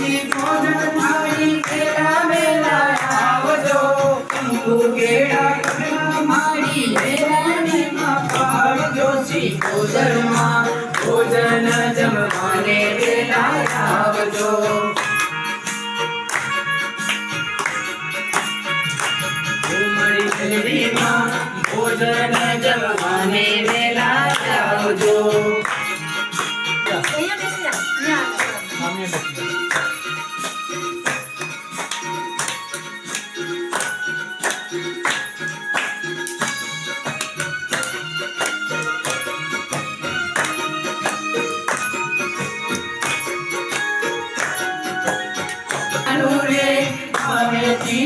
ભોજન થાળી વેલા વેલા આવજો કંકુ કેળા કટકા મારી વેલા ને પાવજો સિકોતરમાં ભોજન જમવાને વેલા આવજો ઉમરી ગલીમાં ભોજન જમવાને વેલા આવજો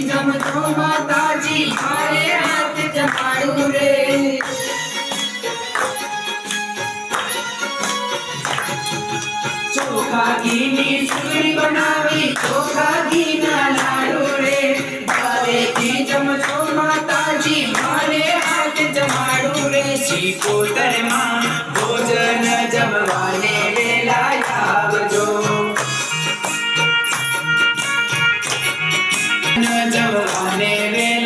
જમતો માતાજી મારે હાથ જમાડું રે ચોખા ઘીની સુગડી બનાવી ચોખા ઘીના લાડુ રે ઘરેથી જમતો માતાજી મારે હાથ જમાડું રે સિકોતરમાં ભોજન જમવાને વેલા આવજો જમવાને વેલા